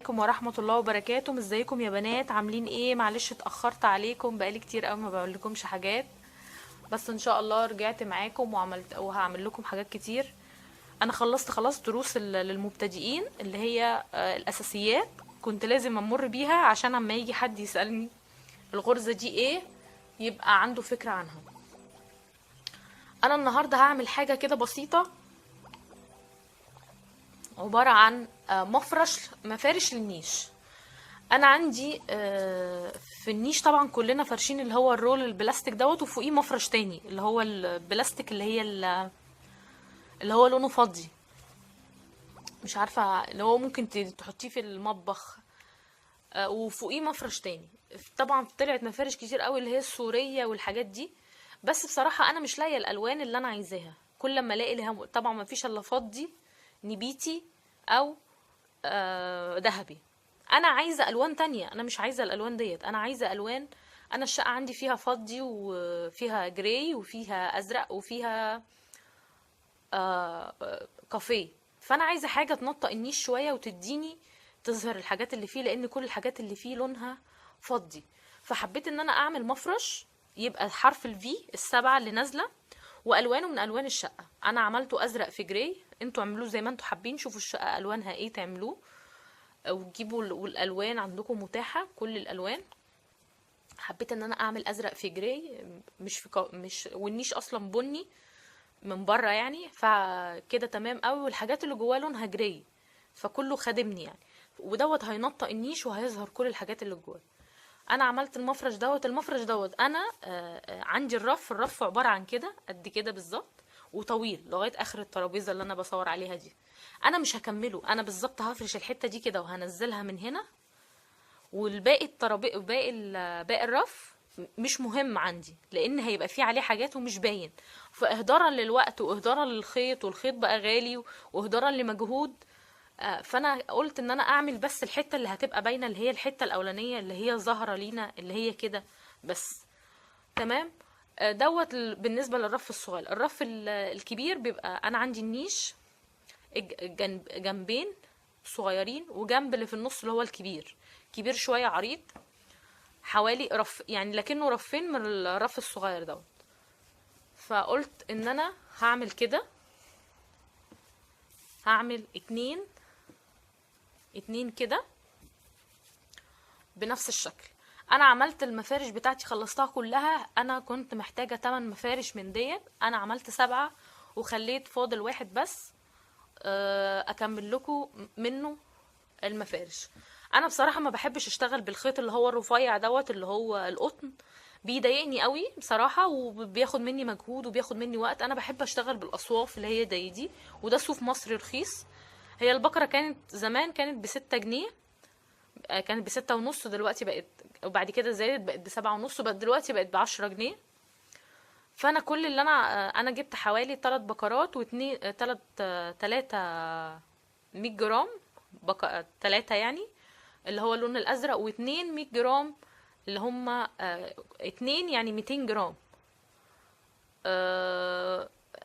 عليكم ورحمة الله وبركاته. ازيكم يا بنات؟ عاملين ايه؟ معلش اتأخرت عليكم، بقالي كتير قوي ما بقولكمش حاجات، بس ان شاء الله رجعت معاكم وهعمل لكم حاجات كتير. انا خلصت خلاص دروس للمبتدئين اللي هي الاساسيات، كنت لازم امر بيها عشان اما يجي حد يسألني الغرزة دي ايه يبقى عنده فكرة عنها. انا النهاردة هعمل حاجة كده بسيطة، عبارة عن مفارش للنيش. انا عندي في النيش طبعا كلنا فارشين اللي هو الرول البلاستيك دوت، وفوقيه مفرش تاني اللي هو البلاستيك اللي هو لونه فضي، مش عارفة اللي هو ممكن تحطيه في المطبخ. وفوقيه مفرش تاني. طبعا طلعت مفارش كتير قوي اللي هي السورية والحاجات دي، بس بصراحة انا مش لاقية الالوان اللي انا عايزاها. كل لما الاقي لها طبعا ما فيش الا فضي، نبيتي، او ذهبي. انا عايزه الوان تانية، انا مش عايزه الالوان ديت، انا عايزه الوان. انا الشقه عندي فيها فضي وفيها جراي وفيها ازرق وفيها كافيه، فانا عايزه حاجه تنطق النيش شويه وتديني تظهر الحاجات اللي فيه، لان كل الحاجات اللي فيه لونها فضي. فحبيت ان انا اعمل مفرش يبقى حرف الفي السبعه اللي نازله، والوانه من الوان الشقه. انا عملته ازرق في جراي، انتوا اعملوه زي ما انتوا حابين، شوفوا الشقه الوانها ايه تعملوه، او تجيبوا والالوان عندكم متاحه كل الالوان. حبيت ان انا اعمل ازرق في جراي، مش والنيش اصلا بني من بره يعني، فكده تمام قوي، والحاجات اللي جواه لونها جراي، فكله خادمني يعني. ودوت هينطق النيش وهيظهر كل الحاجات اللي جواه. انا عملت المفرش دوت انا عندي الرف عباره عن كده قد كده بالظبط، وطويل لغايه اخر الترابيزه اللي انا بصور عليها دي. انا مش هكمله، انا بالظبط هفرش الحته دي كده وهنزلها من هنا، والباقي باقي الرف مش مهم عندي، لان هيبقى فيه عليه حاجات ومش باين. فاهدارا للوقت واهدارا للخيط، والخيط بقى غالي، واهدارا لمجهود، فانا قلت ان انا اعمل بس الحته اللي هتبقى باينه، اللي هي الحته الاولانيه اللي هي ظاهره لينا، اللي هي كده بس. تمام. دوت بالنسبه للرف الصغير. الرف الكبير بيبقى انا عندي النيش جنبين صغيرين، وجنب اللي في النص اللي هو الكبير، كبير شويه عريض، حوالي رف يعني، لكنه رفين من الرف الصغير دوت. فقلت ان انا هعمل كده، هعمل اتنين كده بنفس الشكل. انا عملت المفارش بتاعتي خلصتها كلها، انا كنت محتاجة 8 مفارش من ديت، انا عملت 7 وخليت فاضل واحد بس اكمل لكم منه المفارش. انا بصراحة ما بحبش اشتغل بالخيط اللي هو الرفيع دوت اللي هو القطن، بيضايقني قوي بصراحة وبياخد مني مجهود وبياخد مني وقت. انا بحب اشتغل بالاصواف اللي هي دي، وده صوف مصري رخيص. هي البقرة كانت زمان كانت ب6 جنيه، كانت ب6.5، دلوقتي بقت، وبعد كده زادت بقت ب7.5، بقت دلوقتي بقت ب10 جنيه. فانا كل اللي انا جبت حوالي 3 بقرات واتنين 3 100 جرام، 3 يعني اللي هو اللون الازرق، واتنين 100 جرام اللي هما اتنين يعني 200 جرام.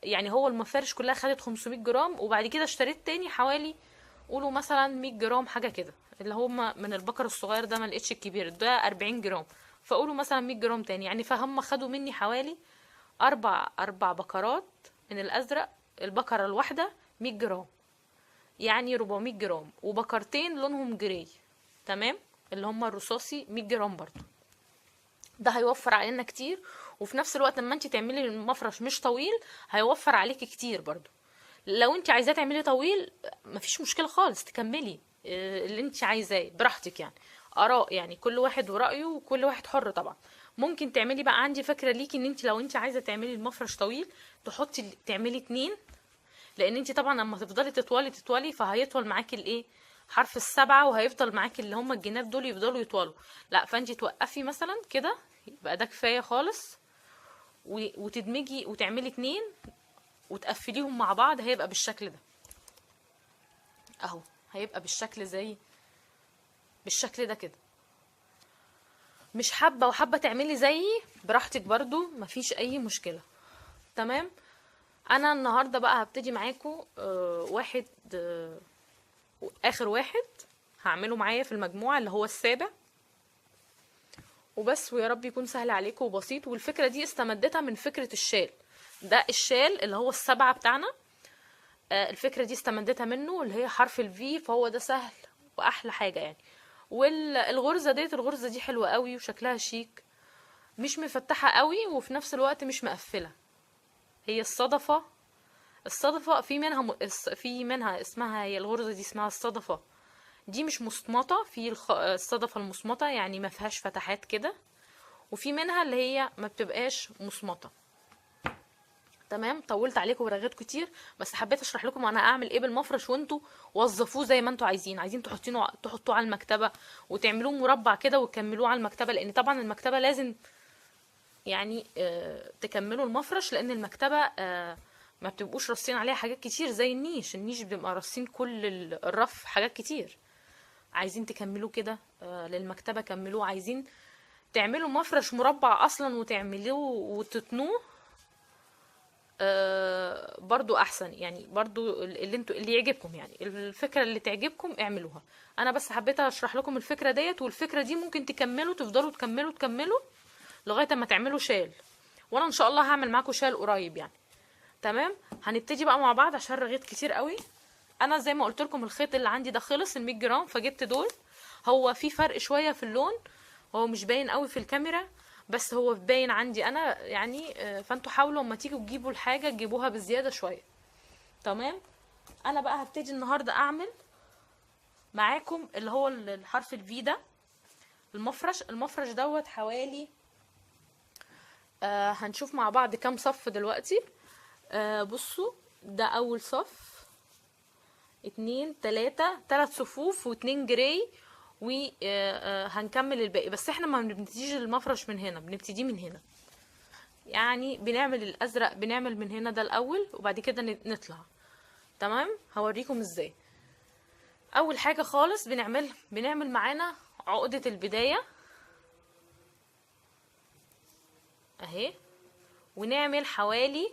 يعني هو المفارش كلها خدت 500 جرام، وبعد كده اشتريت تاني حوالي قولوا مثلا 100 جرام حاجة كده، اللي هما من البقر الصغير ده، ما لقيتش الكبير ده 40 جرام، فقولوا مثلا 100 جرام تاني يعني. فهم خدوا مني حوالي اربع بقرات من الازرق، البقرة الواحدة 100 جرام، يعني 400 جرام، وبقرتين لونهم جراي. تمام. اللي هما الرصاصي 100 جرام برضو. ده هيوفر علينا كتير، وفي نفس الوقت لما انت تعملي المفرش مش طويل هيوفر عليكي كتير برضو. لو انت عايزاه تعملي طويل مفيش مشكلة خالص، تكملي اللي انت عايزاه براحتك يعني. اراء يعني، كل واحد ورأيه وكل واحد حر طبعا. ممكن تعملي بقى، عندي فكرة ليكي، ان انت لو انت عايزة تعملي المفرش طويل تعملي 2، لان انت طبعا لما تفضلي تطولي فهيطول معاكي الايه، حرف السبعة، وهيفضل معاكي اللي هما الجناب دول يفضلوا يطولوا. لا، فانت توقفي مثلا كده، يبقى ده كفاية خالص، وتدمجي وتعملي 2 وتقفليهم مع بعض، هيبقى بالشكل ده اهو، هيبقى بالشكل ده كده. مش حابة وحابة تعملي زيي براحتك برضو، مفيش اي مشكلة. تمام. انا النهاردة بقى هبتدي معاكم واحد اخر واحد، هعمله معايا في المجموعة اللي هو السابع وبس. ويا رب يكون سهل عليكم وبسيط. والفكرة دي استمدتها من فكرة الشال، ده الشال اللي هو السبعة بتاعنا. الفكرة دي استمدتها منه، اللي هي حرف الفي، فهو ده سهل واحلى حاجة يعني. والغرزة ديت، الغرزة دي حلوة قوي وشكلها شيك، مش مفتحة قوي وفي نفس الوقت مش مقفلة. هي الصدفة في منها اسمها، هي الغرزة دي اسمها الصدفة، دي مش مصمطة. في الصدفة المصمطة يعني ما فيهاش فتحات كده، وفي منها اللي هي ما بتبقاش مصمطة. تمام. طولت عليكم ورغيت كتير، بس حبيت اشرح لكم انا اعمل ايه بالمفرش، وانتوا وظفوه زي ما انتوا عايزين تحطوه على المكتبة وتعملوه مربع كده وتكملوه على المكتبة، لان طبعا المكتبة لازم يعني تكملوا المفرش، لان المكتبة ما بتبقوش رصين عليها حاجات كتير زي النيش بيبقى رصين كل الرف حاجات كتير. عايزين تكملوه كده للمكتبة كملوه. عايزين تعملوا مفرش مربع اصلا وتعملوه وتتنوه برضو احسن يعني. برضو اللي يعجبكم يعني، الفكرة اللي تعجبكم اعملوها. انا بس حبيت اشرح لكم الفكرة ديت، والفكرة دي ممكن تفضلوا تكملوا لغاية ما تعملوا شال، وانا ان شاء الله هعمل معاكم شال قريب يعني. تمام. هنبتدي بقى مع بعض عشان رغيت كتير قوي. انا زي ما قلت لكم الخيط اللي عندي ده خلص ال 100 جرام، فجبت دول. هو في فرق شويه في اللون، هو مش باين قوي في الكاميرا، بس هو باين عندي انا يعني. فانتوا حاولوا اما تيجوا تجيبوا الحاجه تجيبوها بزياده شويه. تمام. انا بقى هبتدي النهارده اعمل معاكم اللي هو الحرف الفي ده. المفرش دوت حوالي هنشوف مع بعض كام صف دلوقتي. بصوا، ده اول صف، 2 3 صفوف واتنين جراي، وهنكمل الباقي. بس احنا ما بنبتديش المفرش من هنا، بنبتدي من هنا يعني. بنعمل الازرق، بنعمل من هنا ده الاول وبعد كده نطلع. تمام. هوريكم ازاي. اول حاجة خالص بنعمل معانا عقدة البداية اهي، ونعمل حوالي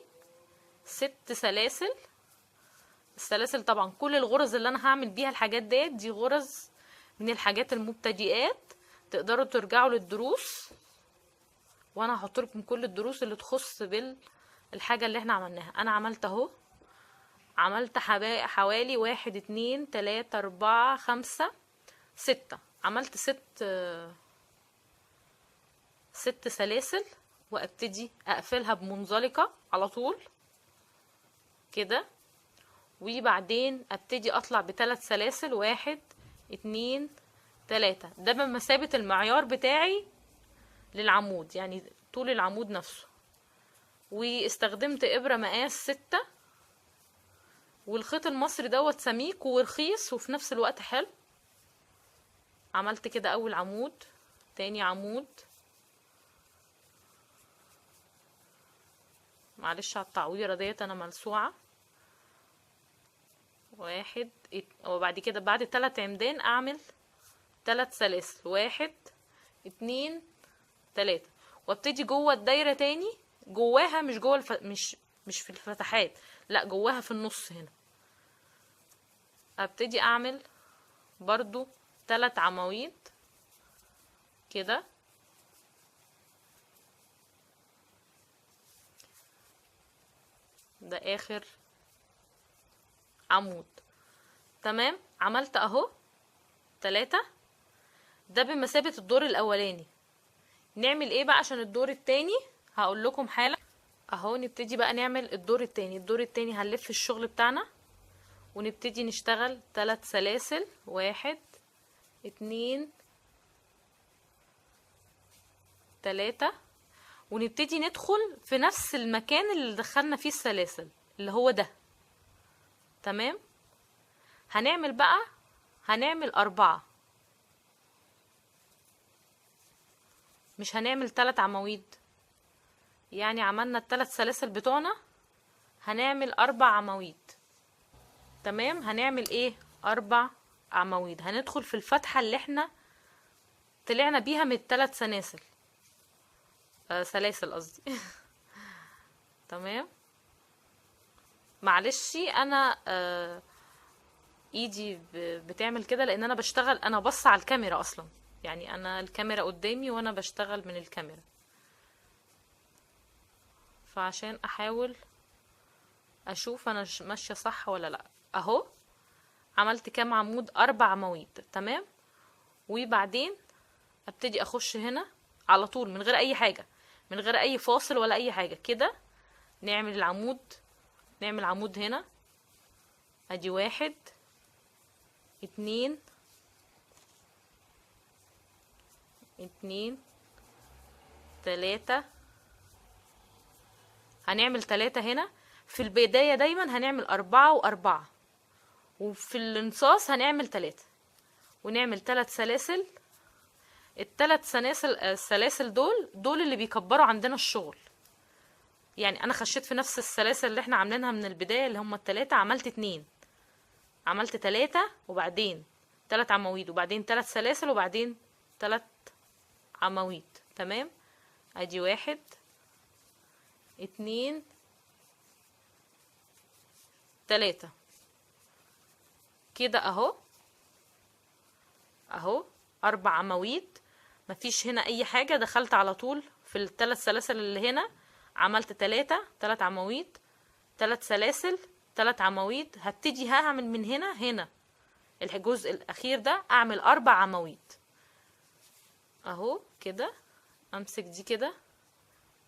6 سلاسل. السلاسل طبعا كل الغرز اللي انا هعمل بيها الحاجات دي غرز من الحاجات المبتدئات، تقدروا ترجعوا للدروس، وانا هحط لكم كل الدروس اللي تخص بالحاجة اللي احنا عملناها. انا عملت اهو، عملت حوالي 1 2 3 4 5 6، عملت 6 سلاسل، وابتدي اقفلها بمنزلقة على طول كده، وبعدين ابتدي اطلع ب3 سلاسل، 1 2 3. ده بمثابة المعيار بتاعي للعمود يعني، طول العمود نفسه. واستخدمت ابرة مقاس 6، والخيط المصري دوت سميك ورخيص وفي نفس الوقت حلو. عملت كده اول عمود، تاني عمود، معلش على التعويرة ديت انا ملسوعة، 1 وبعد كده بعد 3 عمدان اعمل 3 سلاسل، 1 2 3، وابتدي جوه الدايرة تاني، جواها مش جوه مش في الفتحات، لا جواها في النص هنا. ابتدي اعمل برضو 3 عواميد كده، ده اخر عمود. تمام. عملت اهو 3، ده بمثابة الدور الاولاني. نعمل ايه بقى عشان الدور التاني؟ هقول لكم حالا اهو. نبتدي بقى نعمل الدور التاني هنلف الشغل بتاعنا ونبتدي نشتغل 3 سلاسل، 1 2 3، ونبتدي ندخل في نفس المكان اللي دخلنا فيه السلاسل اللي هو ده. تمام. هنعمل 4، مش هنعمل 3 عواميد يعني. عملنا ال3 سلاسل بتوعنا، هنعمل 4 عواميد. تمام. هنعمل ايه؟ 4 عواميد. هندخل في الفتحة اللي احنا طلعنا بيها من ال3 سلاسل قصدي. تمام. معلش انا ايدي بتعمل كده لان انا بشتغل، انا بص على الكاميرا اصلا، يعني انا الكاميرا قدامي وانا بشتغل من الكاميرا. فعشان احاول اشوف انا ماشية صح ولا لا. اهو عملت كام عمود؟ 4 عواميد، تمام. وبعدين ابتدي اخش هنا على طول من غير اي حاجة، من غير اي فاصل ولا اي حاجة كده. نعمل العمود، نعمل عمود هنا، ادي 1 2 2 3. هنعمل 3 هنا في البداية، دايما هنعمل 4 و4، وفي الانصاص هنعمل 3 ونعمل 3 سلاسل. الثلاث السلاسل دول اللي بيكبروا عندنا الشغل. يعني انا خشيت في نفس السلاسل اللي احنا عاملينها من البداية اللي هما التلاتة، عملت 2، عملت 3 وبعدين 3 عواميد وبعدين 3 سلاسل وبعدين 3 عواميد، تمام. ادي 1 2 3 كده اهو. اهو 4 عواميد، مفيش هنا اي حاجة، دخلت على طول في الثلاث سلاسل اللي هنا، عملت 3 عواميد، 3 سلاسل، 3 عواميد. هبتدي هعمل من هنا الجزء الاخير ده اعمل 4 عواميد اهو كده. امسك دي كده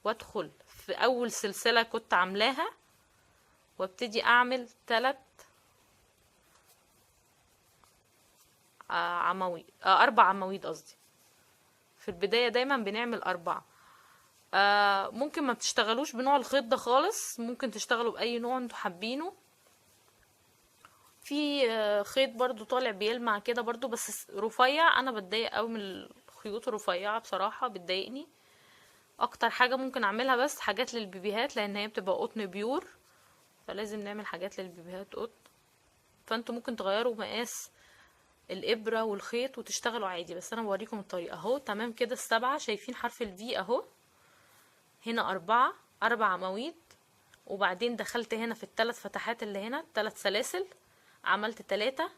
وادخل في اول سلسلة كنت عاملاها وابتدي اعمل 3 عواميد، 4 عواميد قصدي. في البداية دايما بنعمل 4. ممكن ما بتشتغلوش بنوع الخيط ده خالص، ممكن تشتغلوا بأي نوع انتوا حابينه. في خيط برضو طالع بيلمع كده برضو بس رفيع، انا بتضايق قوي من الخيوط الرفيعة بصراحة، بتضايقني. اكتر حاجة ممكن اعملها بس حاجات للبيبيهات، لان هي بتبقى قطن بيور، فلازم نعمل حاجات للبيبيهات قطن. فانتوا ممكن تغيروا مقاس الابرة والخيط وتشتغلوا عادي، بس انا بوريكم الطريقة اهو. تمام كده. ال7 شايفين حرف الفي اهو، هنا 4 عواميد، وبعدين دخلت هنا في الثلاث فتحات اللي هنا 3 سلاسل، عملت 3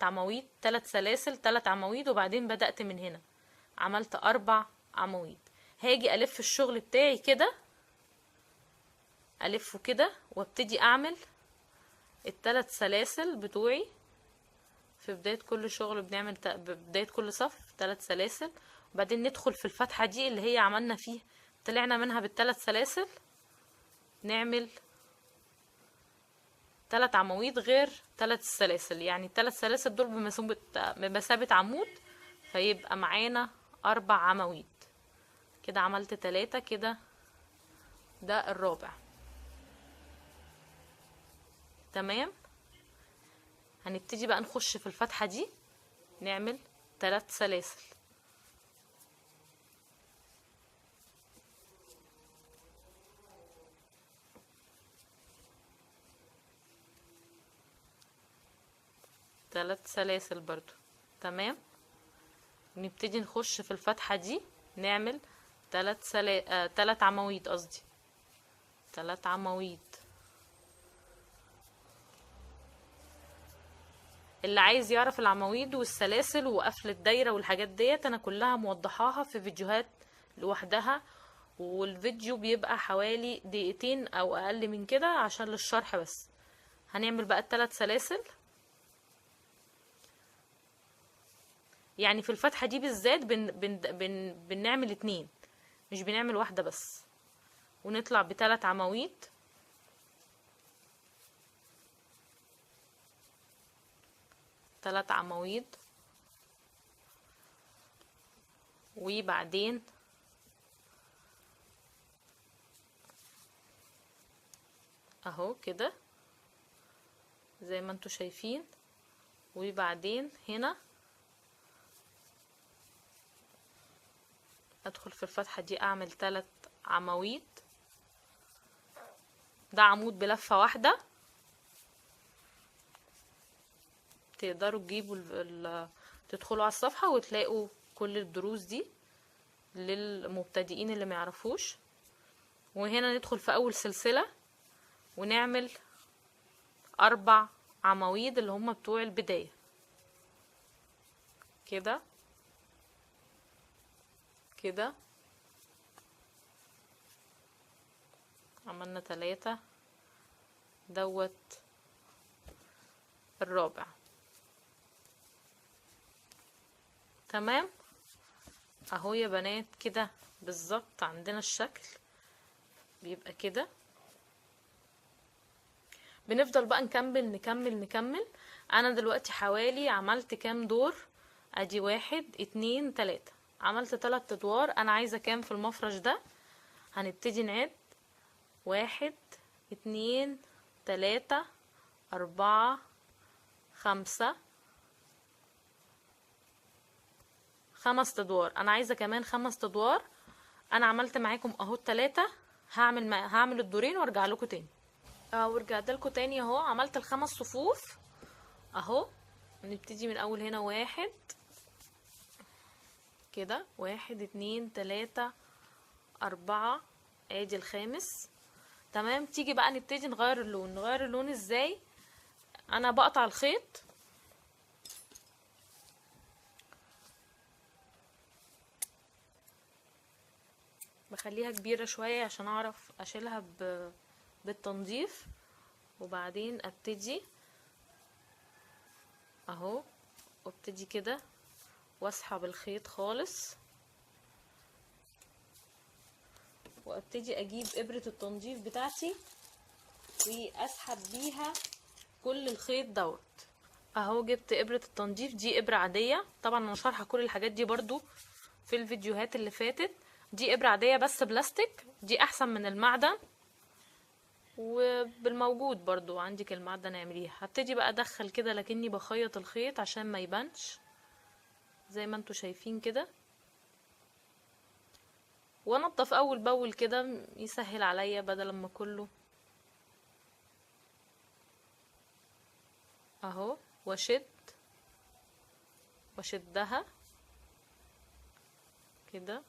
عواميد، 3 سلاسل، 3 عواميد، وبعدين بدأت من هنا عملت 4 عواميد. هاجي الف الشغل بتاعي كده، الفه كده وابتدي اعمل الثلاث سلاسل بتوعي. في بداية كل شغل بنعمل بداية كل صف 3 سلاسل، وبعدين ندخل في الفتحة دي اللي هي عملنا فيه طلعنا منها بالثلاث سلاسل، نعمل 3 عواميد غير 3 السلاسل. يعني 3 سلاسل دول بمثابة عمود، فيبقى معانا 4 عواميد كده. عملت 3 كده، ده الرابع، تمام. هنبتدي بقى نخش في الفتحة دي نعمل 3 سلاسل. ثلاث سلاسل برضو، تمام. نبتدي نخش في الفتحة دي نعمل 3 عواميد، قصدي 3 عواميد. اللي عايز يعرف العواميد والسلاسل وقفل الدايرة والحاجات ديت انا كلها موضحاها في فيديوهات لوحدها، والفيديو بيبقى حوالي 2 او اقل من كده عشان للشرح بس. هنعمل بقى ال3 سلاسل. يعني في الفتحة دي بالذات بنعمل 2، مش بنعمل واحدة بس، ونطلع ب3 عواميد. ثلاث عواميد، وبعدين اهو كده زي ما انتوا شايفين، وبعدين هنا ادخل في الفتحة دي اعمل 3 عواميد. ده عمود بلفة واحدة، تقدروا تجيبوا تدخلوا على الصفحة وتلاقوا كل الدروس دي للمبتدئين اللي ما يعرفوش. وهنا ندخل في اول سلسلة ونعمل 4 عواميد اللي هم بتوع البداية كده كده. عملنا 3 دوت الرابع. تمام اهو يا بنات كده بالظبط عندنا الشكل بيبقى كده. بنفضل بقى نكمل نكمل نكمل. انا دلوقتي حوالي عملت كام دور؟ ادي 1 2 3، عملت 3 ادوار. انا عايزة كام في المفرش ده؟ هنبتدي نعد 1 2 3 4 5 5 ادوار. انا عايزة كمان 5 ادوار. انا عملت معاكم اهو 3، هعمل الدورين وارجع لكم تاني. ورجعت لكم تاني اهو. عملت ال5 صفوف اهو. نبتدي من اول هنا 1 كده، 1 2 3 4، ادي الخامس. تمام. تيجي بقى نبتدي نغير اللون. نغير اللون ازاي؟ انا بقطع الخيط بخليها كبيرة شوية عشان اعرف اشيلها بالتنظيف، وبعدين ابتدي اهو، وابتدي كده واسحب الخيط خالص، وابتدي اجيب ابرة التنظيف بتاعتي واسحب بيها كل الخيط دوت اهو. جبت ابرة التنظيف دي ابرة عادية، طبعا انا شارحة كل الحاجات دي برضو في الفيديوهات اللي فاتت. دي ابرة عادية بس بلاستيك، دي احسن من المعدن، وبالموجود برضو عندك المعدن اعمليها. هبتدي بقى ادخل كده لكني بخيط الخيط عشان ما يبانش زي ما انتوا شايفين كده، وانضف اول باول كده يسهل عليا بدل ما كله اهو. واشدها كده،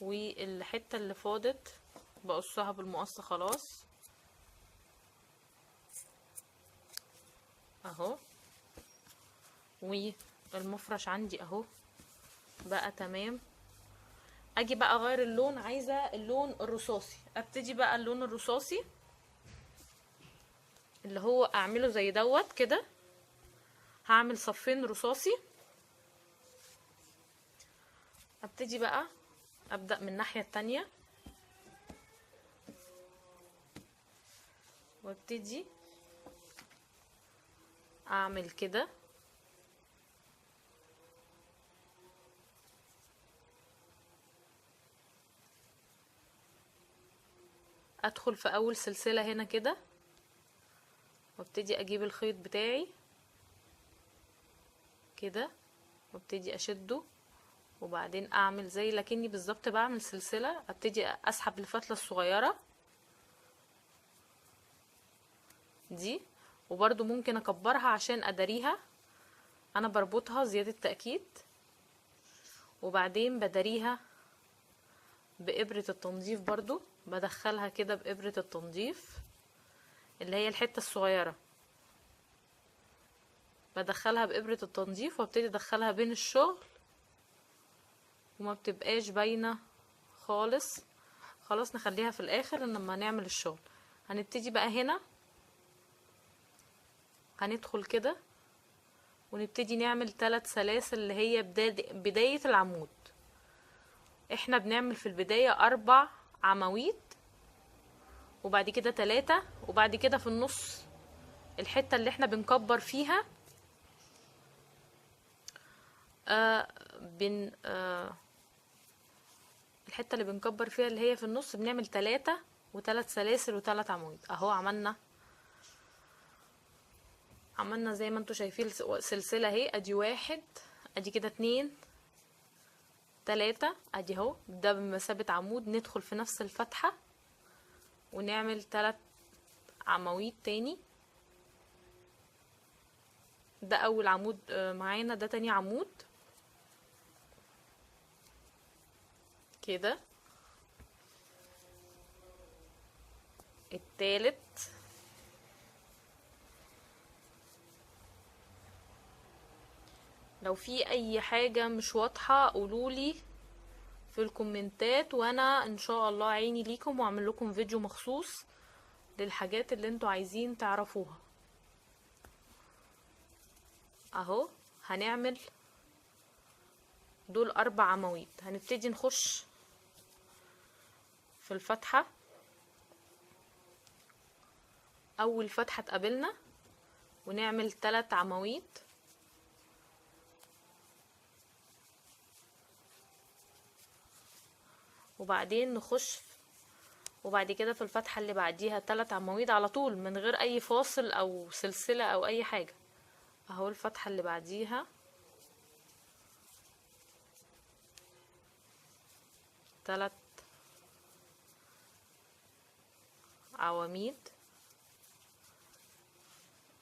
والحته اللي فاضت بقصها بالمقص خلاص اهو. والمفرش عندي اهو بقى تمام. اجي بقى اغير اللون، عايزه اللون الرصاصي. ابتدي بقى اللون الرصاصي اللي هو اعمله زي دوت كده. هعمل صفين رصاصي. ابتدي بقى ابدأ من الناحية التانية، وابتدي اعمل كده ادخل في اول سلسلة هنا كده، وابتدي اجيب الخيط بتاعي كده، وابتدي اشده، وبعدين اعمل زي لكني بالظبط بعمل سلسلة. ابتدي اسحب الفتلة الصغيرة دي، وبرضو ممكن اكبرها عشان اداريها. انا بربطها زيادة تأكيد، وبعدين بداريها بإبرة التنظيف. برضو بدخلها كده بإبرة التنظيف اللي هي الحتة الصغيرة، بدخلها بإبرة التنظيف وابتدي ادخلها بين الشغل وما بتبقاش باينة خالص. خلاص نخليها في الاخر لما نعمل الشغل. هنبتدي بقى هنا، هندخل كده ونبتدي نعمل 3 سلاسل اللي هي بداية العمود. احنا بنعمل في البداية 4 عواميد، وبعد كده 3، وبعد كده في النص الحتة اللي احنا بنكبر فيها الحتة اللي بنكبر فيها اللي هي في النص بنعمل 3 و3 سلاسل و3 عمود اهو. عملنا زي ما انتوا شايفين سلسلة اهي. ادي 1، ادي كده 2 3، ادي اهو ده بمثابة عمود. ندخل في نفس الفتحة ونعمل 3 عواميد تاني. ده اول عمود معانا، ده تاني عمود كده، التالت لو في اي حاجة مش واضحة قولولي في الكومنتات، وانا ان شاء الله عيني ليكم واعمل لكم فيديو مخصوص للحاجات اللي انتوا عايزين تعرفوها. اهو هنعمل دول 4 عواميد. هنبتدي نخش في الفتحة، اول فتحة تقابلنا ونعمل 3 عواميد، وبعدين نخش وبعد كده في الفتحة اللي بعديها 3 عواميد على طول من غير اي فاصل او سلسلة او اي حاجة. اهو الفتحة اللي بعديها 3 عواميد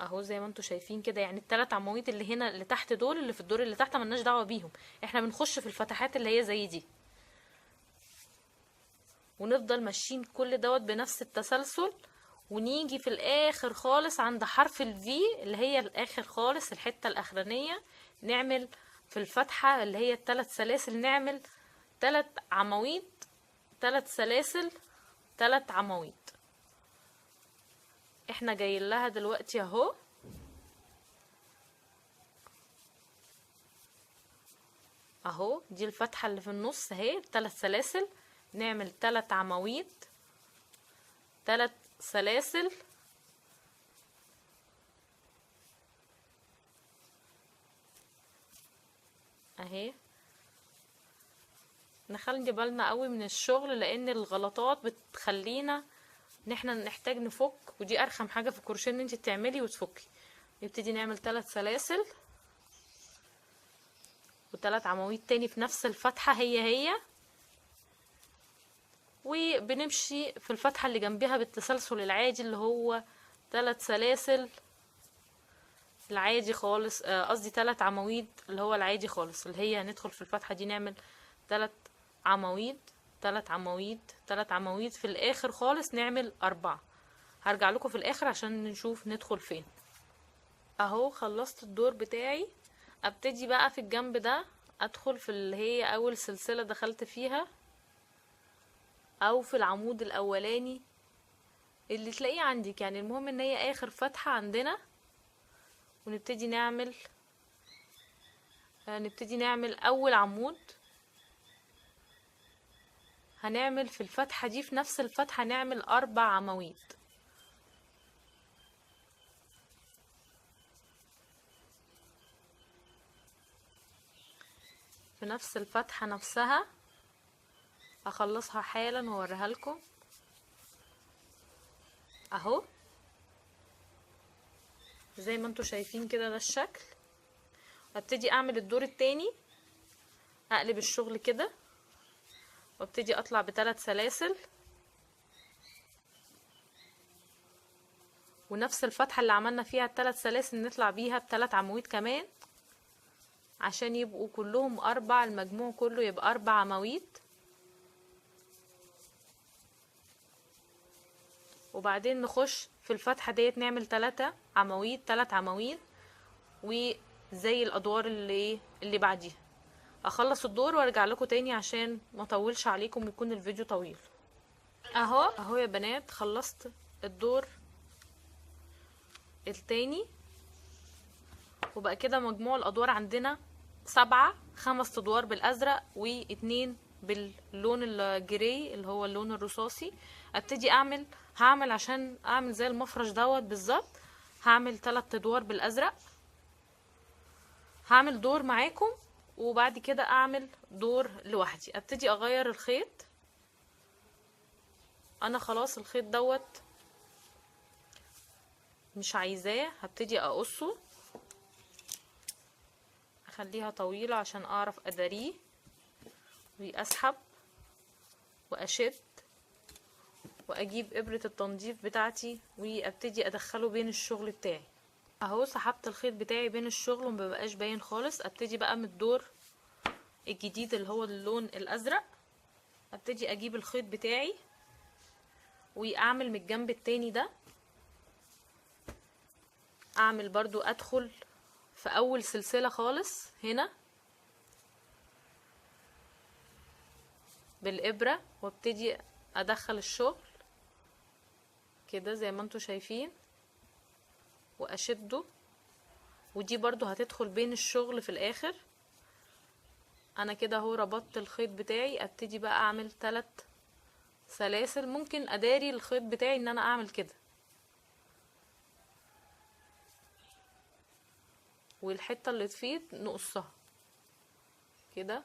اهو زي ما انتوا شايفين كده. يعني ال3 عواميد اللي هنا اللي تحت دول اللي في الدور اللي تحت ملناش دعوة بيهم، احنا بنخش في الفتحات اللي هي زي دي، ونفضل ماشيين كل دوت بنفس التسلسل، ونيجي في الاخر خالص عند حرف الفي اللي هي الاخر خالص الحتة الاخرانية، نعمل في الفتحة اللي هي ال3 سلاسل نعمل 3 عواميد، 3 سلاسل، 3 عواميد. احنا جايين لها دلوقتي اهو. اهو دي الفتحة اللي في النص اهي 3 سلاسل، نعمل 3 عواميد، 3 سلاسل، اهي. نخلي بالنا قوي من الشغل لان الغلطات بتخلينا ان احنا نحتاج نفك، ودي ارخم حاجة في الكروشيه ان انت تعملي وتفكي. نبتدي نعمل 3 سلاسل و3 عواميد تاني في نفس الفتحة هي وبنمشي في الفتحة اللي جنبها بالتسلسل العادي اللي هو 3 سلاسل العادي خالص، قصدي 3 عواميد اللي هو العادي خالص، اللي هي هندخل في الفتحة دي نعمل 3 عواميد، 3 عواميد، 3 عواميد، في الاخر خالص نعمل 4. هرجع لكم في الاخر عشان نشوف ندخل فين. اهو خلصت الدور بتاعي. ابتدي بقى في الجنب ده ادخل في اللي هي اول سلسلة دخلت فيها، او في العمود الاولاني اللي تلاقيه عندك، يعني المهم ان هي اخر فتحة عندنا. ونبتدي نعمل اول عمود. هنعمل في الفتحة دي في نفس الفتحة نعمل 4 عواميد، في نفس الفتحة نفسها. هخلصها حالا واوريها لكم اهو زي ما انتوا شايفين كده، ده الشكل. ابتدي اعمل الدور التاني، اقلب الشغل كده وابتدي اطلع ب3 سلاسل، ونفس الفتحة اللي عملنا فيها ال3 سلاسل نطلع بيها ب3 عواميد كمان عشان يبقوا كلهم 4، المجموع كله يبقى 4 عواميد. وبعدين نخش في الفتحة ديت نعمل 3 عواميد، 3 عواميد، وزي الادوار اللي بعديها. اخلص الدور وارجع لكم تاني عشان ما اطولش عليكم ويكون الفيديو طويل. اهو يا بنات خلصت الدور التاني، وبقى كده مجموع الادوار عندنا 7، 5 ادوار بالازرق و2 باللون الجري اللي هو اللون الرصاصي. ابتدي هعمل عشان اعمل زي المفرش دوت بالظبط، هعمل 3 ادوار بالازرق، هعمل دور معاكم وبعد كده اعمل دور لوحدي. ابتدي اغير الخيط، انا خلاص الخيط دوت مش عايزاه، هبتدي اقصه، اخليها طويلة عشان اعرف اداريه، واسحب واشد واجيب ابرة التنظيف بتاعتي وابتدي ادخله بين الشغل بتاعي. اهو سحبت الخيط بتاعي بين الشغل ومبقاش باين خالص. ابتدي بقى من الدور الجديد اللي هو اللون الازرق، ابتدي اجيب الخيط بتاعي واعمل من الجنب التاني ده، اعمل برضو ادخل في اول سلسلة خالص هنا بالابرة، وابتدي ادخل الشغل كده زي ما انتوا شايفين واشده، ودي برضو هتدخل بين الشغل في الاخر. انا كده اهو ربطت الخيط بتاعي، ابتدي بقى اعمل 3 سلاسل. ممكن اداري الخيط بتاعي ان انا اعمل كده، والحتة اللي تفيض نقصها كده.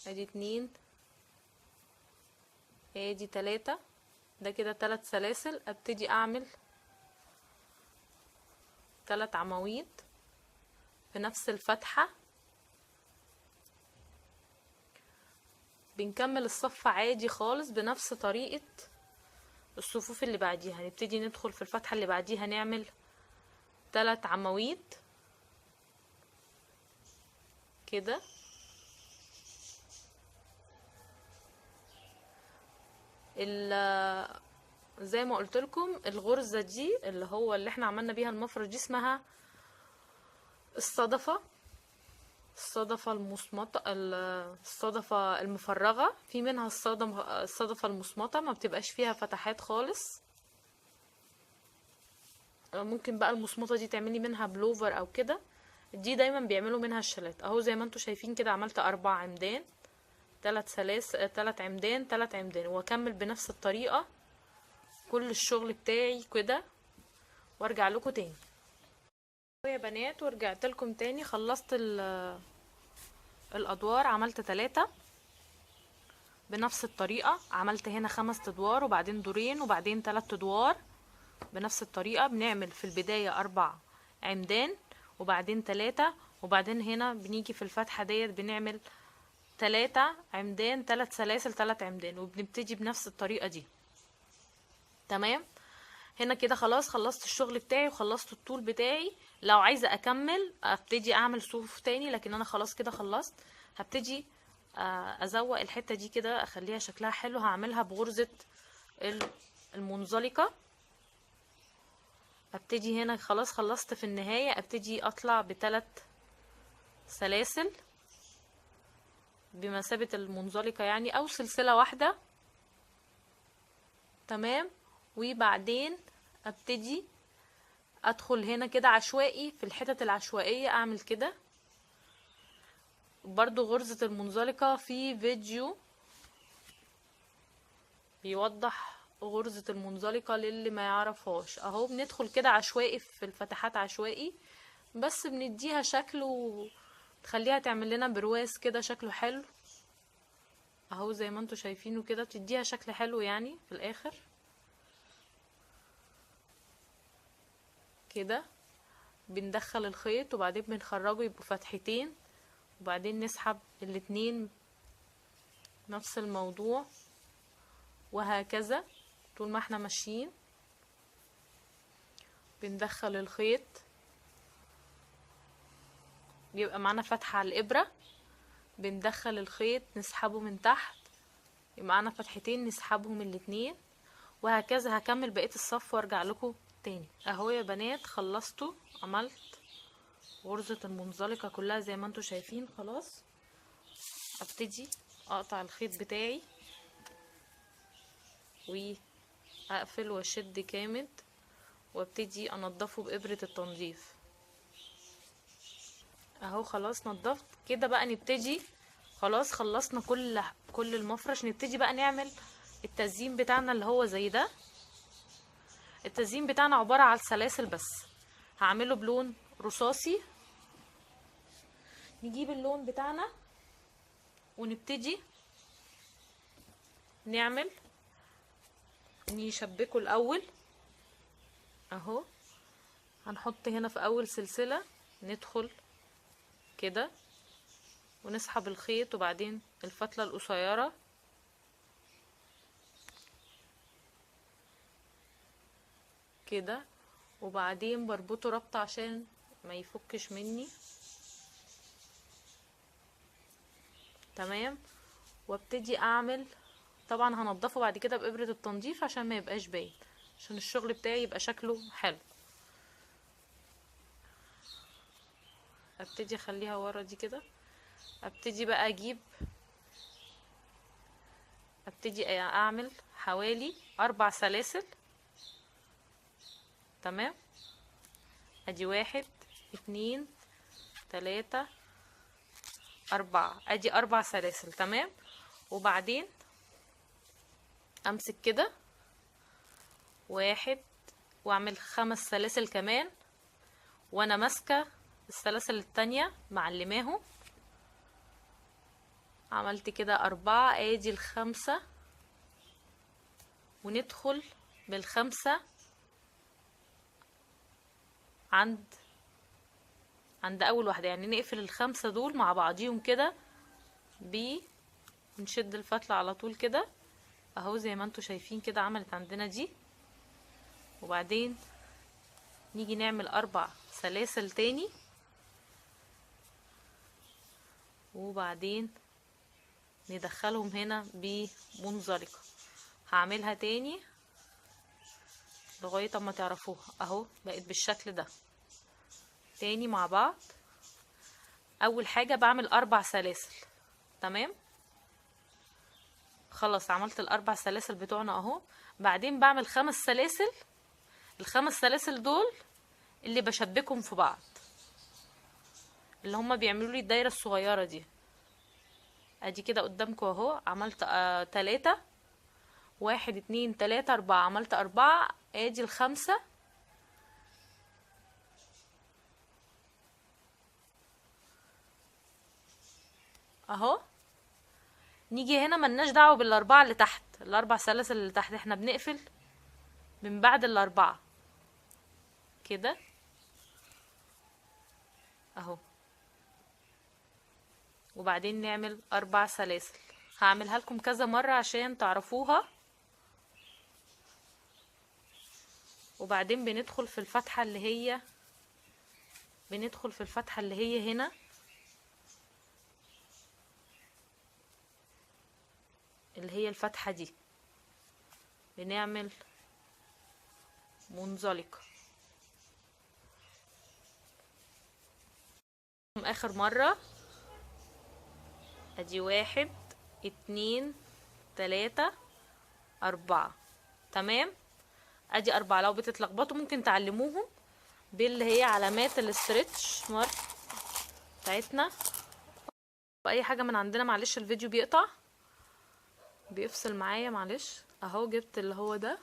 ادي 2 ادي 3، ده كده 3 سلاسل. ابتدي اعمل 3 عواميد في نفس الفتحة. بنكمل الصف عادي خالص بنفس طريقة الصفوف اللي بعديها. نبتدي ندخل في الفتحة اللي بعديها نعمل 3 عواميد كده. زي ما قلت لكم الغرزة دي اللي هو اللي احنا عملنا بيها المفرش دي اسمها الصدفة المصمطة، الصدفة المفرغة. في منها الصدفة المصمطة ما بتبقاش فيها فتحات خالص. ممكن بقى المصمطة دي تعملي منها بلوفر او كده. دي دايما بيعملوا منها الشلات. اهو زي ما انتوا شايفين كده عملت 4 عمدان، 3 سلاسل، 3 عمدان، 3 عمدان، واكمل بنفس الطريقة كل الشغل بتاعي كده وارجع لكم تاني. يا بنات ورجعت لكم تاني. خلصت الادوار، عملت 3 بنفس الطريقة. عملت هنا 5 ادوار وبعدين دورين وبعدين 3 ادوار بنفس الطريقة. بنعمل في البداية 4 عمدان وبعدين 3، وبعدين هنا بنيجي في الفتحة ديت بنعمل 3 عمدان، 3 سلاسل، 3 عمدان، وبنبتدي بنفس الطريقة دي. تمام. هنا كده خلاص خلصت الشغل بتاعي وخلصت الطول بتاعي. لو عايزة اكمل ابتدي اعمل صفوف تاني، لكن انا خلاص كده خلصت. هبتدي ازوق الحتة دي كده اخليها شكلها حلو. هعملها بغرزة المنزلقة. ابتدي هنا خلاص خلصت في النهاية، ابتدي اطلع ب3 سلاسل بمثابة المنزلقة يعني، او سلسلة واحدة. تمام. وبعدين ابتدي ادخل هنا كده عشوائي في الحتت العشوائية اعمل كده. برضو غرزة المنزلقة في فيديو بيوضح غرزة المنزلقة للي ما يعرفهاش. اهو بندخل كده عشوائي في الفتحات عشوائي، بس بنديها شكل وتخليها تعمل لنا برواز كده شكله حلو. اهو زي ما انتوا شايفينه كده بتديها شكل حلو يعني في الاخر كده. بندخل الخيط وبعدين بنخرجه يبقوا فتحتين، وبعدين نسحب الاتنين نفس الموضوع، وهكذا طول ما احنا ماشيين. بندخل الخيط بيبقى معانا فتحة على الابرة، بندخل الخيط نسحبه من تحت يبقى معانا فتحتين نسحبهم الاتنين، وهكذا. هكمل بقية الصف وارجع لكم تاني. اهو يا بنات خلصتوا، عملت غرزة المنزلقة كلها زي ما انتوا شايفين. خلاص ابتدي اقطع الخيط بتاعي واقفل واشد جامد وابتدي انضفه بابرة التنظيف. اهو خلاص نضفت كده. بقى نبتدي خلاص خلصنا كل المفرش. نبتدي بقى نعمل التزيين بتاعنا اللي هو زي ده. التزيين بتاعنا عبارة على السلاسل بس. هعمله بلون رصاصي. نجيب اللون بتاعنا ونبتدي نعمل نشبكه الاول. اهو هنحط هنا في اول سلسلة ندخل كده ونسحب الخيط وبعدين الفتلة القصيرة كده، وبعدين بربطه ربطة عشان ما يفكش مني. تمام. وابتدي اعمل، طبعا هنضفه بعد كده بإبرة التنظيف عشان ما يبقاش باين، عشان الشغل بتاعي يبقى شكله حلو. ابتدي اخليها ورا دي كده. ابتدي بقى ابتدي اعمل حوالي 4 سلاسل. تمام، ادي 1 2 3 4، ادي 4 سلاسل. تمام، وبعدين امسك كده 1 واعمل 5 سلاسل كمان، وانا ماسكه السلاسل التانية معلماهم. عملت كده 4، ادي ال5، وندخل بال5 عند اول واحده، يعني نقفل ال5 دول مع بعضيهم كده، نشد الفتله على طول كده اهو زي ما انتوا شايفين كده عملت عندنا دي. وبعدين نيجي نعمل 4 سلاسل تاني، وبعدين ندخلهم هنا بمنزلقه. هعملها تاني لغايه اما تعرفوها اهو بقت بالشكل ده. تاني مع بعض، اول حاجه بعمل 4 سلاسل. تمام، خلاص عملت ال4 سلاسل بتوعنا اهو. بعدين بعمل 5 سلاسل. ال5 سلاسل دول اللي بشبكهم في بعض، اللي هما بيعملوا لي الدايره الصغيره دي. ادي كده قدامكم اهو. عملت 3، 1 2 3 4، عملت 4، ادي ال5 اهو. نيجي هنا ملناش دعوه بال4 اللي تحت، ال4 سلاسل اللي تحت احنا بنقفل من بعد ال4 كده اهو. وبعدين نعمل 4 سلاسل. هعملها لكم كذا مرة عشان تعرفوها. وبعدين بندخل في الفتحة اللي هي هنا، اللي هي الفتحة دي، بنعمل منزلقة. اخر مرة ادي 1 2 3 4. تمام، ادي 4. لو بتتلخبطوا ممكن تعلموهم باللي هي علامات الاسترتش مارك بتاعتنا. واي حاجة من عندنا، معلش الفيديو بيفصل معايا معلش اهو. جبت اللي هو ده،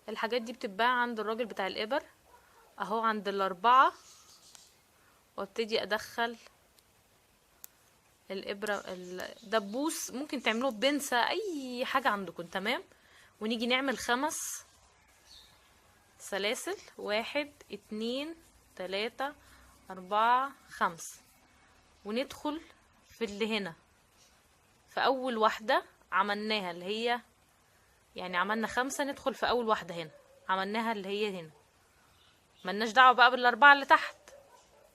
الحاجات دي بتتباع عند الراجل بتاع الابر اهو، عند ال4. وابتدي ادخل الابره الدبوس، ممكن تعملوه بنسة اي حاجه عندكم. تمام، ونيجي نعمل 5 سلاسل، 1 2 3 4 5، وندخل في اللي هنا في اول واحده عملناها، اللي هي يعني عملنا 5، ندخل في اول واحده هنا عملناها اللي هي هنا، ملناش دعوه بقى بال4 اللي تحت.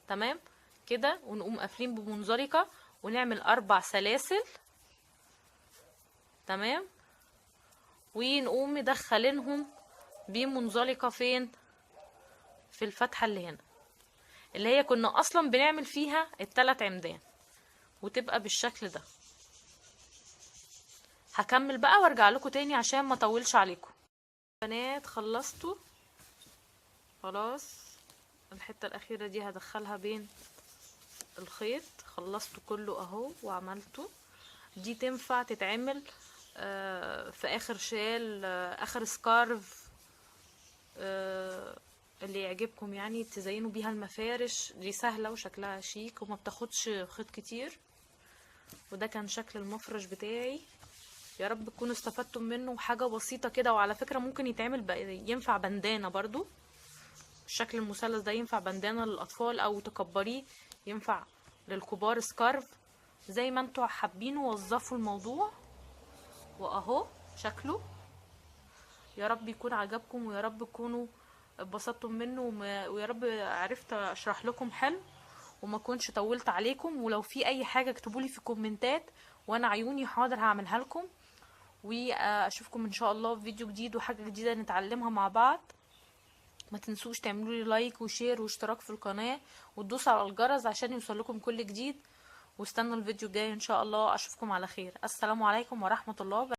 تمام كده، ونقوم قافلين بمنزلقه ونعمل 4 سلاسل. تمام، ونقوم مدخلينهم بمنزلقه فين؟ في الفتحه اللي هنا، اللي هي كنا اصلا بنعمل فيها ال3 عمدان، وتبقى بالشكل ده. هكمل بقى وارجع لكم تاني عشان ما اطولش عليكم. بنات خلصتوا خلاص، الحته الاخيره دي هدخلها بين الخيط. خلصته كله اهو وعملته. دي تنفع تتعمل في اخر شال، اخر سكارف، اللي يعجبكم يعني تزينوا بيها المفارش. دي سهله وشكلها شيك وما بتاخدش خيط كتير. وده كان شكل المفرش بتاعي. يا رب تكونوا استفدتم منه، حاجه بسيطه كده. وعلى فكره ممكن يتعمل ينفع بندانه برضو. الشكل المثلث ده ينفع بندانه للاطفال، او تكبريه ينفع للكبار سكارف، زي ما انتوا حابين. وظفوا الموضوع واهو شكله. يا رب يكون عجبكم، ويا رب تكونوا اتبسطتم منه، ويا رب عرفت اشرح لكم حلو وما كنتش طولت عليكم. ولو في اي حاجه اكتبولي في الكومنتات وانا عيوني حاضر هعملها لكم. واشوفكم ان شاء الله في فيديو جديد وحاجه جديده نتعلمها مع بعض. ما تنسوش تعملوا لي لايك وشير واشتراك في القناة وتدوسوا على الجرس عشان يوصلكم كل جديد. واستنوا الفيديو الجاي ان شاء الله. اشوفكم على خير. السلام عليكم ورحمة الله وبركاته.